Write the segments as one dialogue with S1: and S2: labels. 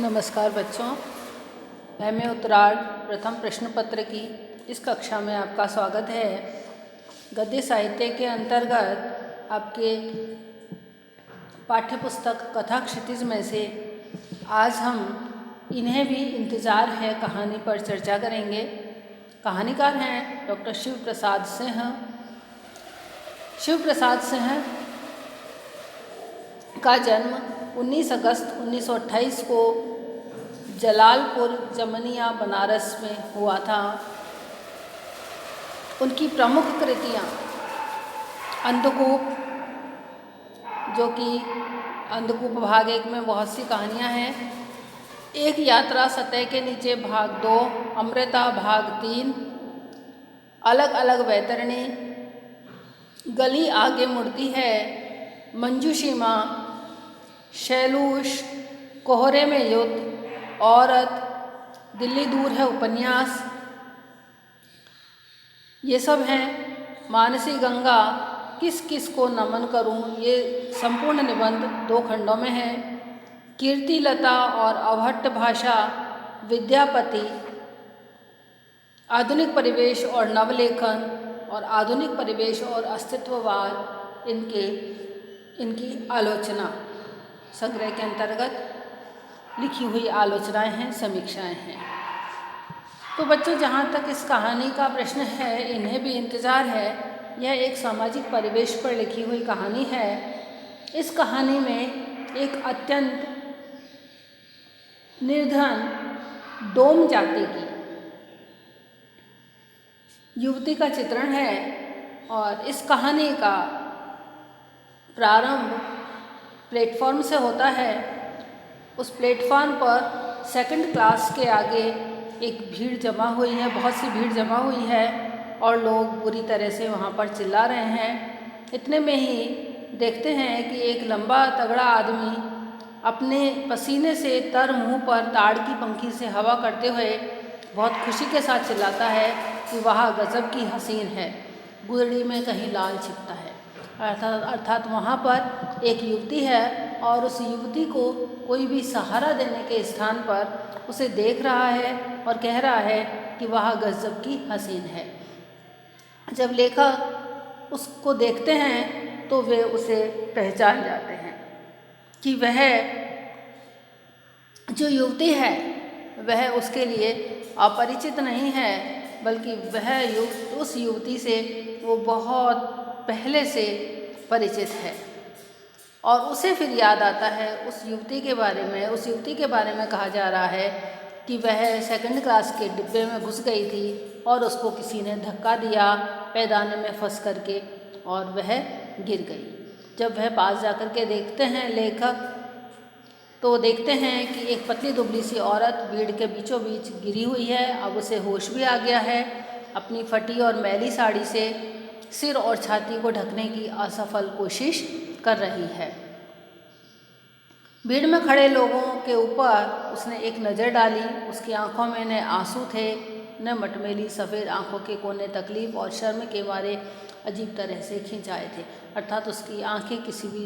S1: नमस्कार बच्चों, मैं उत्तरार्ध प्रथम प्रश्न पत्र की इस कक्षा में आपका स्वागत है। गद्य साहित्य के अंतर्गत आपके पाठ्य पुस्तक कथा क्षितिज में से आज हम इन्हें भी इंतज़ार है कहानी पर चर्चा करेंगे। कहानीकार हैं डॉक्टर शिव प्रसाद सिंह। शिव प्रसाद सिंह का जन्म 19 अगस्त 1928 को जलालपुर जमनिया बनारस में हुआ था। उनकी प्रमुख कृतियाँ अंधकूप, जो कि अंधकूप भाग 1 में बहुत सी कहानियाँ हैं, एक यात्रा सतह के नीचे भाग 2, अमृता भाग 3, अलग अलग वैतरणी, गली आगे मुड़ती है, मंजूषिमा, शैलूष, कोहरे में युद्ध, औरत, दिल्ली दूर है उपन्यास, ये सब हैं। मानसी गंगा, किस किस को नमन करूं, ये संपूर्ण निबंध 2 खंडों में है। कीर्ति लता और अभट्ट भाषा, विद्यापति, आधुनिक परिवेश और नवलेखन, और आधुनिक परिवेश और अस्तित्ववाद, इनकी आलोचना संग्रह के अंतर्गत लिखी हुई आलोचनाएं हैं, समीक्षाएं हैं। तो बच्चों, जहाँ तक इस कहानी का प्रश्न है, इन्हें भी इंतज़ार है। यह एक सामाजिक परिवेश पर लिखी हुई कहानी है। इस कहानी में एक अत्यंत निर्धन डोम जाति की युवती का चित्रण है और इस कहानी का प्रारंभ प्लेटफॉर्म से होता है। उस प्लेटफॉर्म पर सेकंड क्लास के आगे एक भीड़ जमा हुई है, बहुत सी भीड़ जमा हुई है और लोग बुरी तरह से वहाँ पर चिल्ला रहे हैं। इतने में ही देखते हैं कि एक लंबा तगड़ा आदमी अपने पसीने से तर मुंह पर ताड़ की पंखी से हवा करते हुए बहुत खुशी के साथ चिल्लाता है कि वहाँ गजब की हसीन है, गुदड़ी में कहीं लाल छिपता है। अर्थात वहाँ पर एक युवती है और उस युवती को कोई भी सहारा देने के स्थान पर उसे देख रहा है और कह रहा है कि वह गजब की हसीन है। जब लेखक उसको देखते हैं तो वे उसे पहचान जाते हैं कि वह जो युवती है वह उसके लिए अपरिचित नहीं है, बल्कि वह उस युवती से वो बहुत पहले से परिचित है। और उसे फिर याद आता है उस युवती के बारे में कहा जा रहा है कि वह सेकंड क्लास के डिब्बे में घुस गई थी और उसको किसी ने धक्का दिया पैदाने में फंस करके और वह गिर गई। जब वह पास जाकर के देखते हैं लेखक, तो देखते हैं कि एक पतली दुबली सी औरत भीड़ के बीचों बीच गिरी हुई है। अब उसे होश भी आ गया है। अपनी फटी और मैली साड़ी से सिर और छाती को ढकने की असफल कोशिश कर रही है। भीड़ में खड़े लोगों के ऊपर उसने एक नज़र डाली। उसकी आंखों में न आंसू थे न मटमैली सफ़ेद आंखों के कोने तकलीफ और शर्म के मारे अजीब तरह से खिंचाए थे। अर्थात उसकी आंखें किसी भी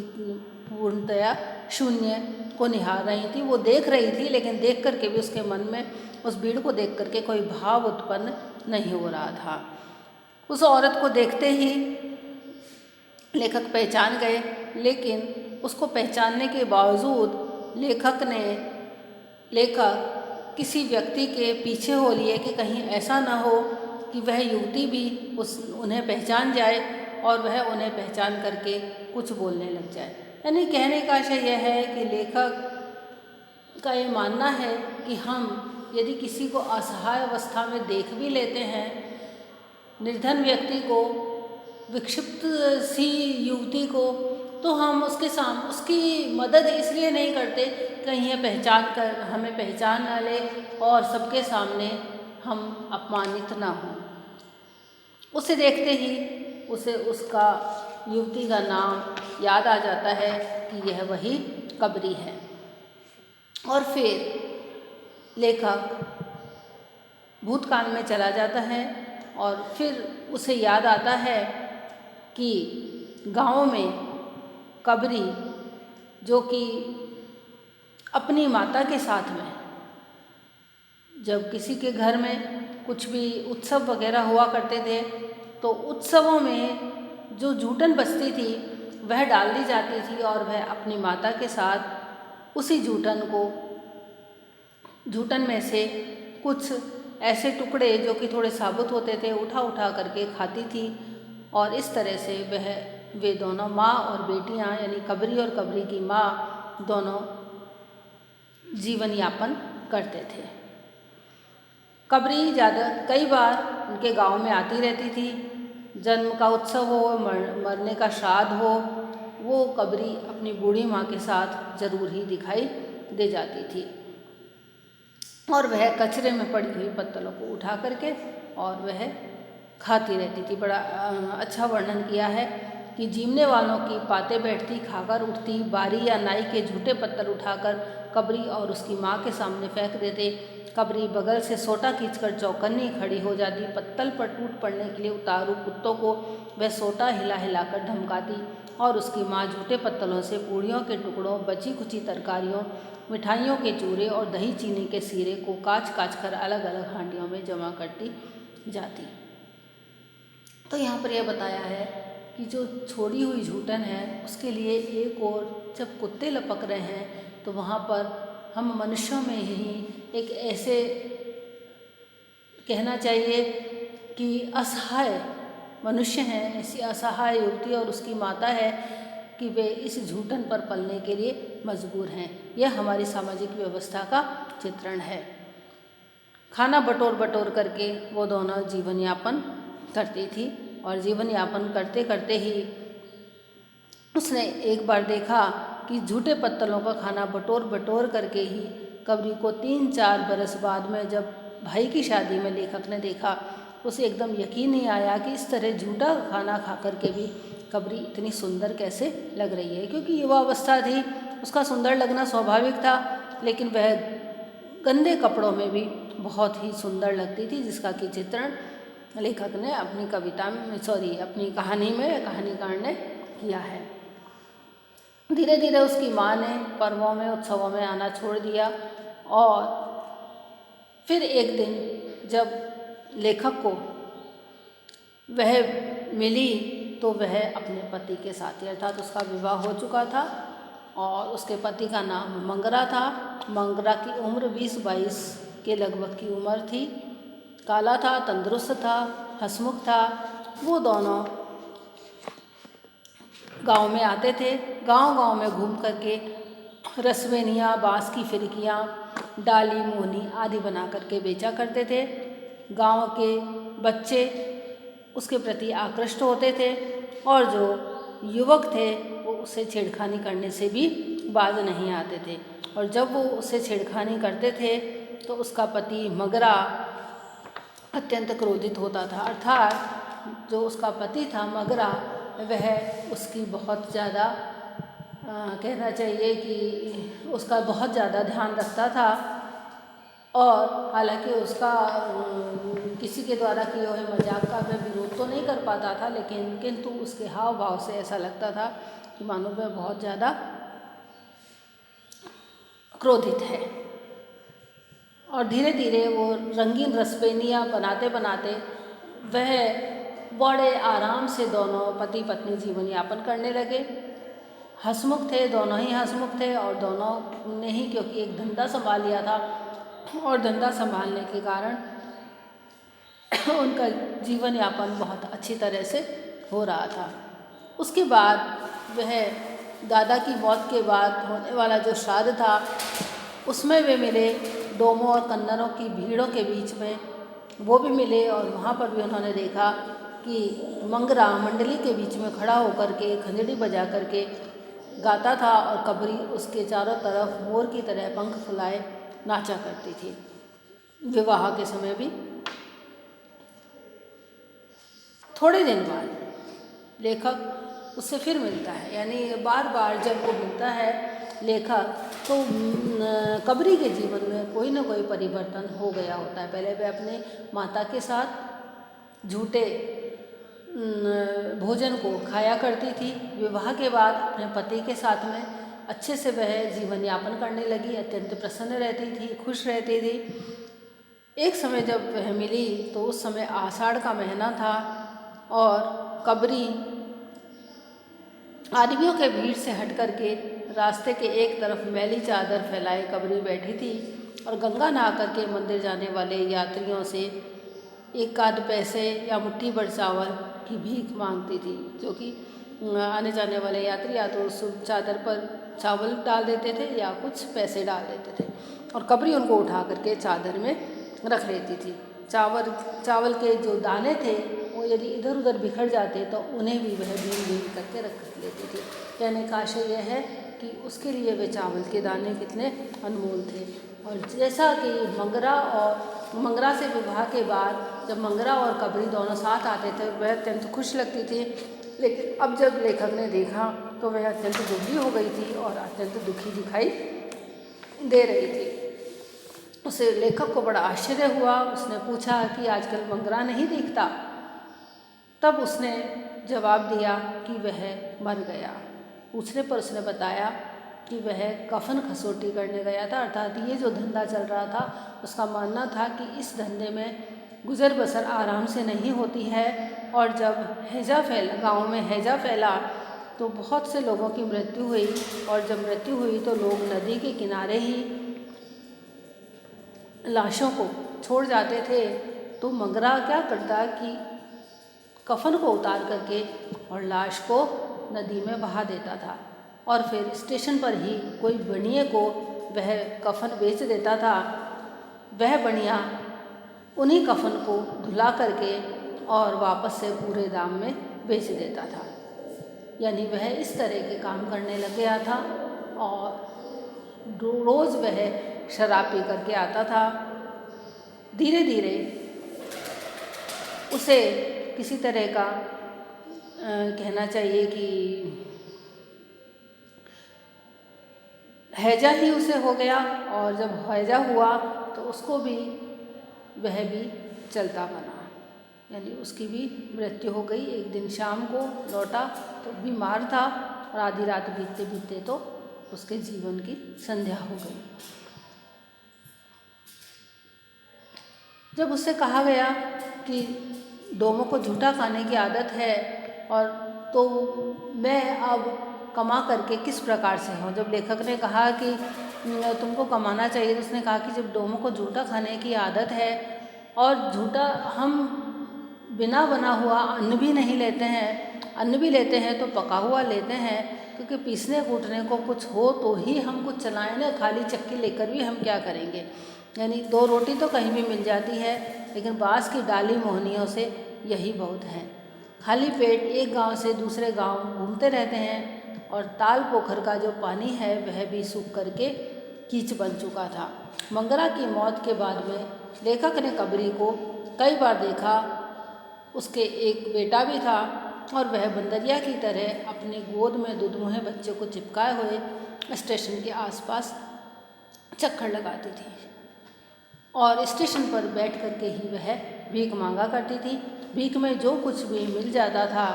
S1: पूर्णतया शून्य को निहार रही थी। वो देख रही थी, लेकिन देख करके भी उसके मन में उस भीड़ को देख करके कोई भाव उत्पन्न नहीं हो रहा था। उस औरत को देखते ही लेखक पहचान गए, लेकिन उसको पहचानने के बावजूद लेखक किसी व्यक्ति के पीछे हो लिए कि कहीं ऐसा ना हो कि वह युवती भी उन्हें पहचान जाए और वह उन्हें पहचान करके कुछ बोलने लग जाए। यानी कहने का आशय यह है कि लेखक का ये मानना है कि हम यदि किसी को असहाय अवस्था में देख भी लेते हैं, निर्धन व्यक्ति को, विक्षिप्त सी युवती को, तो हम उसकी मदद इसलिए नहीं करते कहीं हमें पहचान न ले और सबके सामने हम अपमानित ना हों। उसे देखते ही उसका युवती का नाम याद आ जाता है कि यह वही कबरी है। और फिर लेखक भूतकाल में चला जाता है और फिर उसे याद आता है कि गाँव में कबरी, जो कि अपनी माता के साथ में जब किसी के घर में कुछ भी उत्सव वगैरह हुआ करते थे तो उत्सवों में जो जूठन बचती थी वह डाल दी जाती थी और वह अपनी माता के साथ उसी जूठन में से कुछ ऐसे टुकड़े जो कि थोड़े साबुत होते थे उठा उठा करके खाती थी। और इस तरह से वे दोनों माँ और बेटियाँ यानी कबरी और कबरी की माँ दोनों जीवन यापन करते थे। कबरी कई बार उनके गांव में आती रहती थी। जन्म का उत्सव हो, मरने का श्राद्ध हो, वो कबरी अपनी बूढ़ी माँ के साथ ज़रूर ही दिखाई दे जाती थी। और वह कचरे में पड़ी हुई पत्तलों को उठा करके और वह खाती रहती थी। बड़ा अच्छा वर्णन किया है कि जीवने वालों की पाते बैठती, खाकर उठती, बारी या नाई के झूठे पत्तल उठाकर कबरी और उसकी माँ के सामने फेंक देते। कबरी बगल से सोटा खींचकर चौकन्नी खड़ी हो जाती। पत्तल पर टूट पड़ने के लिए उतारू कुत्तों को वह सोटा हिला हिलाकर धमकाती और उसकी माँ झूठे पत्तलों से पूड़ियों के टुकड़ों, बची कुची तरकारियों, मिठाइयों के चूरे और दही चीनी के सीरे को काच काच कर अलग अलग हांडियों में जमा करती जाती। तो यहाँ पर यह बताया है कि जो छोड़ी हुई जूठन है उसके लिए एक और जब कुत्ते लपक रहे हैं तो वहाँ पर हम मनुष्यों में ही एक ऐसे कहना चाहिए कि असहाय मनुष्य हैं, ऐसी असहाय युवती और उसकी माता है कि वे इस जूठन पर पलने के लिए मजबूर हैं। यह हमारी सामाजिक व्यवस्था का चित्रण है। खाना बटोर बटोर करके वो दोनों जीवन यापन करती थी और जीवन यापन करते करते ही उसने एक बार देखा कि झूठे पत्तलों का खाना बटोर बटोर करके ही कबरी को 3-4 बरस बाद में जब भाई की शादी में लेखक ने देखा, उसे एकदम यकीन नहीं आया कि इस तरह झूठा खाना खा कर के भी कबरी इतनी सुंदर कैसे लग रही है। क्योंकि युवा अवस्था थी, उसका सुंदर लगना स्वाभाविक था, लेकिन वह गंदे कपड़ों में भी बहुत ही सुंदर लगती थी, जिसका कि चित्रण लेखक ने अपनी अपनी कहानी में कहानीकार ने किया है। धीरे धीरे उसकी माँ ने पर्वों में, उत्सवों में आना छोड़ दिया और फिर एक दिन जब लेखक को वह मिली तो वह अपने पति के साथ, अर्थात उसका विवाह हो चुका था और उसके पति का नाम मंगरा था। मंगरा की उम्र 20-22 के लगभग की उम्र थी। काला था, तंदुरुस्त था, हंसमुख था। वो दोनों गांव में आते थे। गांव-गांव में घूम करके रसवेनियाँ, बाँस की फिरकियाँ, डाली, मोहनी आदि बना करके बेचा करते थे। गांव के बच्चे उसके प्रति आकृष्ट होते थे और जो युवक थे वो उससे छेड़खानी करने से भी बाज नहीं आते थे। और जब वो उससे छेड़खानी करते थे तो उसका पति मगरा अत्यंत क्रोधित होता था। अर्थात जो उसका पति था मगरा, वह उसकी बहुत ज़्यादा कहना चाहिए कि उसका बहुत ज़्यादा ध्यान रखता था और हालांकि उसका किसी के द्वारा किए हुए मजाक का वह विरोध तो नहीं कर पाता था, किंतु उसके हाव भाव से ऐसा लगता था कि मानो वह बहुत ज़्यादा क्रोधित है। और धीरे धीरे वो रंगीन रसपेनियाँ बनाते बनाते वह बड़े आराम से दोनों पति पत्नी जीवन यापन करने लगे। हंसमुख थे, दोनों ही हंसमुख थे और दोनों ने ही क्योंकि एक धंधा संभाल लिया था और धंधा संभालने के कारण उनका जीवन यापन बहुत अच्छी तरह से हो रहा था। उसके बाद वह दादा की मौत के बाद होने वाला जो श्राद्ध था उसमें वे मिले। डोमों और कन्नरों की भीड़ों के बीच में वो भी मिले और वहाँ पर भी उन्होंने देखा कि मंगरा मंडली के बीच में खड़ा होकर के खंजड़ी बजा करके गाता था और कबरी उसके चारों तरफ मोर की तरह पंख फुलाए नाचा करती थी। विवाह के समय भी थोड़े दिन बाद लेखक उससे फिर मिलता है, यानी बार बार जब वो मिलता है लेखक तो कबरी के जीवन में कोई ना कोई परिवर्तन हो गया होता है। पहले वह अपने माता के साथ झूठे भोजन को खाया करती थी, विवाह के बाद अपने पति के साथ में अच्छे से वह जीवन यापन करने लगी, अत्यंत प्रसन्न रहती थी, खुश रहती थी। एक समय जब वह मिली तो उस समय आषाढ़ का महीना था और कबरी आदमियों के भीड़ से हट करके रास्ते के एक तरफ मैली चादर फैलाए कबरी बैठी थी और गंगा नहा करके मंदिर जाने वाले यात्रियों से एक आध पैसे या मुट्ठी भर चावल की भीख मांगती थी, जो कि आने जाने वाले यात्री या तो उस चादर पर चावल डाल देते थे या कुछ पैसे डाल देते थे और कबरी उनको उठा करके चादर में रख लेती थी। चावल के जो दाने थे वो यदि इधर उधर बिखर जाते तो उन्हें भी वह बीन बीन करके रख लेती थी। कहने का आशय यह है कि उसके लिए वे चावल के दाने कितने अनमोल थे। और जैसा कि मंगरा से विवाह के बाद जब मंगरा और कबरी दोनों साथ आते थे वह अत्यंत खुश लगती थी, लेकिन अब जब लेखक ने देखा तो वह अत्यंत दुखी हो गई थी और अत्यंत दुखी दिखाई दे रही थी। उसे लेखक को बड़ा आश्चर्य हुआ। उसने पूछा कि आजकल मंगरा नहीं दिखता। तब उसने जवाब दिया कि वह मर गया। पूछने पर उसने बताया कि वह कफन खसोटी करने गया था, अर्थात ये जो धंधा चल रहा था उसका मानना था कि इस धंधे में गुजर बसर आराम से नहीं होती है और जब गांव में हैजा फैला तो बहुत से लोगों की मृत्यु हुई और जब मृत्यु हुई तो लोग नदी के किनारे ही लाशों को छोड़ जाते थे। तो मंगरा क्या करता कि कफन को उतार करके और लाश को नदी में बहा देता था और फिर स्टेशन पर ही कोई बनिए को वह कफन बेच देता था। वह बनिया उन्हीं कफन को धुला करके और वापस से पूरे दाम में बेच देता था। यानी वह इस तरह के काम करने लग गया था और रोज़ वह शराब पी करके आता था। धीरे धीरे उसे किसी तरह का कहना चाहिए कि हैजा ही उसे हो गया और जब हैजा हुआ तो उसको भी वह भी चलता बना, यानी उसकी भी मृत्यु हो गई। एक दिन शाम को लौटा तो बीमार था और आधी रात बीतते बीतते तो उसके जीवन की संध्या हो गई। जब उससे कहा गया कि डोमों को झूठा खाने की आदत है और तो मैं अब कमा करके किस प्रकार से हूँ, जब लेखक ने कहा कि तुमको कमाना चाहिए तो उसने कहा कि जब डोमों को झूठा खाने की आदत है और झूठा हम बिना बना हुआ अन्न भी नहीं लेते हैं, अन्न भी लेते हैं तो पका हुआ लेते हैं, क्योंकि पीसने कूटने को कुछ हो तो ही हम कुछ चलाएं ना, खाली चक्की लेकर भी हम क्या करेंगे। यानी 2 रोटी तो कहीं भी मिल जाती है, लेकिन बाँस की डाली मोहनियों से यही बहुत है। खाली पेट एक गांव से दूसरे गांव घूमते रहते हैं और ताल पोखर का जो पानी है वह भी सूख करके कीच बन चुका था। मंगरा की मौत के बाद में लेखक ने कबरी को कई बार देखा। उसके एक बेटा भी था और वह बंदरिया की तरह अपने गोद में दुधमुहे बच्चे को चिपकाए हुए स्टेशन के आसपास चक्कर लगाती थी और स्टेशन पर बैठ करके ही वह भीख मांगा करती थी। भीख में जो कुछ भी मिल जाता था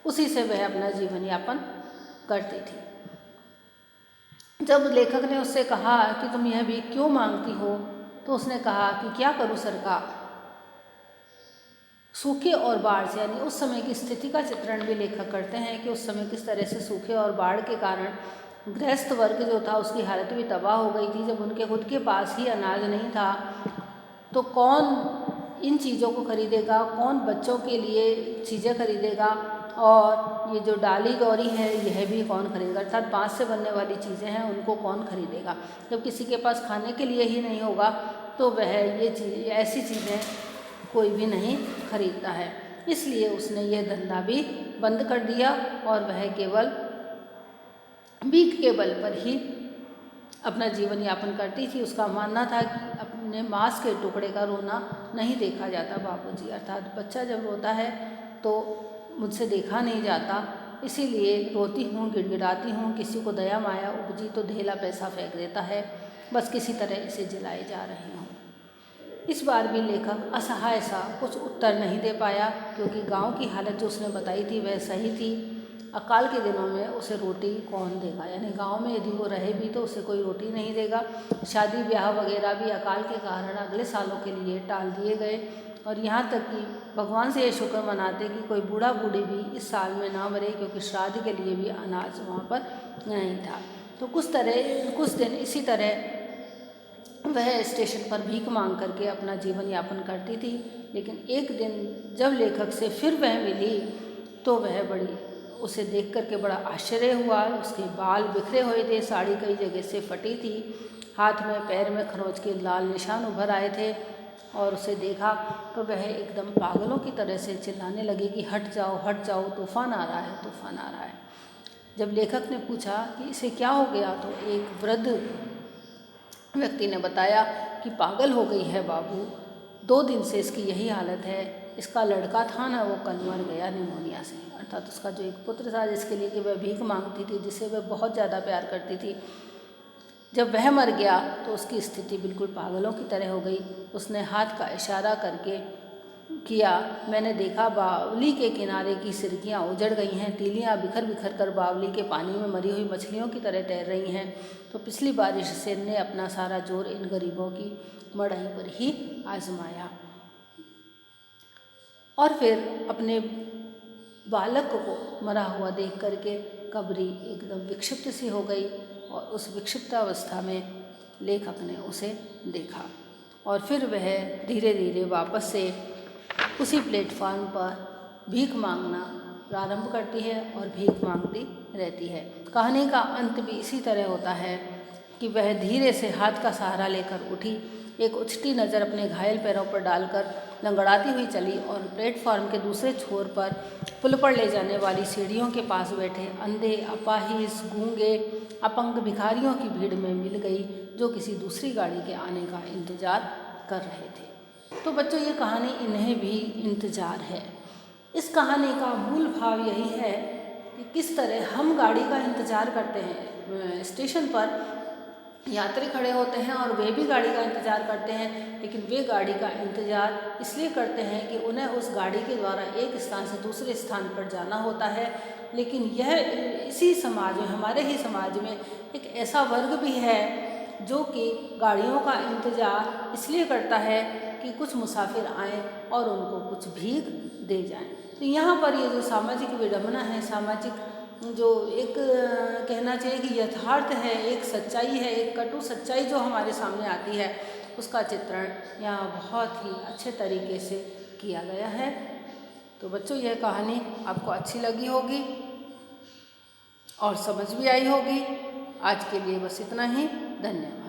S1: उसी से वह अपना जीवन यापन करती थी। जब लेखक ने उससे कहा कि तुम यह भीख क्यों मांगती हो, तो उसने कहा कि क्या करूं सरकार। सूखे और बाढ़ से, यानी उस समय की स्थिति का चित्रण भी लेखक करते हैं कि उस समय किस तरह से सूखे और बाढ़ के कारण गृहस्थ वर्ग जो था उसकी हालत भी तबाह हो गई थी। जब उनके खुद के पास ही अनाज नहीं था तो कौन इन चीज़ों को खरीदेगा, कौन बच्चों के लिए चीज़ें खरीदेगा, और ये जो डाली गौरी है यह भी कौन खरीदेगा, अर्थात बाँस से बनने वाली चीज़ें हैं उनको कौन खरीदेगा। जब किसी के पास खाने के लिए ही नहीं होगा तो वह ये ऐसी चीज़ें कोई भी नहीं खरीदता है। इसलिए उसने ये धंधा भी बंद कर दिया और वह केवल भीख के बल पर ही अपना जीवन यापन करती थी। उसका मानना था कि अपने मांस के टुकड़े का रोना नहीं देखा जाता बाबूजी, अर्थात बच्चा जब रोता है तो मुझसे देखा नहीं जाता, इसीलिए रोती हूँ, गिड़गिड़ाती हूँ, किसी को दया माया उपजी तो ढेला पैसा फेंक देता है, बस किसी तरह इसे जिलाए जा रही हूँ। इस बार भी लेखक असहाय सा कुछ उत्तर नहीं दे पाया, क्योंकि गांव की हालत जो उसने बताई थी वह सही थी। अकाल के दिनों में उसे रोटी कौन देगा, यानी गांव में यदि वो रहे भी तो उसे कोई रोटी नहीं देगा। शादी ब्याह वगैरह भी अकाल के कारण अगले सालों के लिए टाल दिए गए और यहाँ तक कि भगवान से ये शुक्र मनाते कि कोई बूढ़ा बूढ़ी भी इस साल में ना मरे, क्योंकि श्राद्ध के लिए भी अनाज वहाँ पर नहीं था। तो कुछ दिन इसी तरह वह स्टेशन पर भीख मांग करके अपना जीवन यापन करती थी। लेकिन एक दिन जब लेखक से फिर वह मिली तो वह उसे देख करके बड़ा आश्चर्य हुआ। उसके बाल बिखरे हुए थे, साड़ी कई जगह से फटी थी, हाथ में पैर में खरोंच के लाल निशान उभर आए थे और उसे देखा तो वह एकदम पागलों की तरह से चिल्लाने लगी कि हट जाओ, तूफान आ रहा है, तूफान आ रहा है। जब लेखक ने पूछा कि इसे क्या हो गया तो एक वृद्ध व्यक्ति ने बताया कि पागल हो गई है बाबू, 2 दिन से इसकी यही हालत है। इसका लड़का था ना, वो कल मर गया निमोनिया से। अर्थात उसका जो एक पुत्र था जिसके लिए कि वह भीख मांगती थी, जिसे वह बहुत ज़्यादा प्यार करती थी, जब वह मर गया तो उसकी स्थिति बिल्कुल पागलों की तरह हो गई। उसने हाथ का इशारा करके किया, मैंने देखा बावली के किनारे की सिरकियाँ उजड़ गई हैं, तीलियाँ बिखर बिखर कर बावली के पानी में मरी हुई मछलियों की तरह तैर रही हैं। तो पिछली बारिश से ने अपना सारा जोर इन गरीबों की मड़ाई पर ही आजमाया। और फिर अपने बालक को मरा हुआ देख करके कबरी एकदम विक्षिप्त सी हो गई और उस विक्षिप्त अवस्था में लेखक ने उसे देखा और फिर वह धीरे धीरे वापस से उसी प्लेटफॉर्म पर भीख मांगना प्रारंभ करती है और भीख मांगती रहती है। कहानी का अंत भी इसी तरह होता है कि वह धीरे से हाथ का सहारा लेकर उठी, एक उछटी नज़र अपने घायल पैरों पर डालकर लंगड़ाती हुई चली और प्लेटफॉर्म के दूसरे छोर पर पुल पर ले जाने वाली सीढ़ियों के पास बैठे अंधे, अपाहिज, गूंगे, अपंग भिखारियों की भीड़ में मिल गई जो किसी दूसरी गाड़ी के आने का इंतज़ार कर रहे थे। तो बच्चों, ये कहानी इन्हें भी इंतज़ार है। इस कहानी का मूल भाव यही है कि किस तरह हम गाड़ी का इंतज़ार करते हैं। स्टेशन पर यात्री खड़े होते हैं और वे भी गाड़ी का इंतज़ार करते हैं, लेकिन वे गाड़ी का इंतज़ार इसलिए करते हैं कि उन्हें उस गाड़ी के द्वारा एक स्थान से दूसरे स्थान पर जाना होता है। लेकिन यह इसी समाज में, हमारे ही समाज में एक ऐसा वर्ग भी है जो कि गाड़ियों का इंतज़ार इसलिए करता है कि कुछ मुसाफिर आएँ और उनको कुछ भीख दे जाएं। तो यहाँ पर ये जो सामाजिक विडंबना है, सामाजिक जो एक कहना चाहिए कि यथार्थ है, एक सच्चाई है, एक कटु सच्चाई जो हमारे सामने आती है, उसका चित्रण यहाँ बहुत ही अच्छे तरीके से किया गया है। तो बच्चों, यह कहानी आपको अच्छी लगी होगी और समझ भी आई होगी। आज के लिए बस इतना ही। धन्यवाद।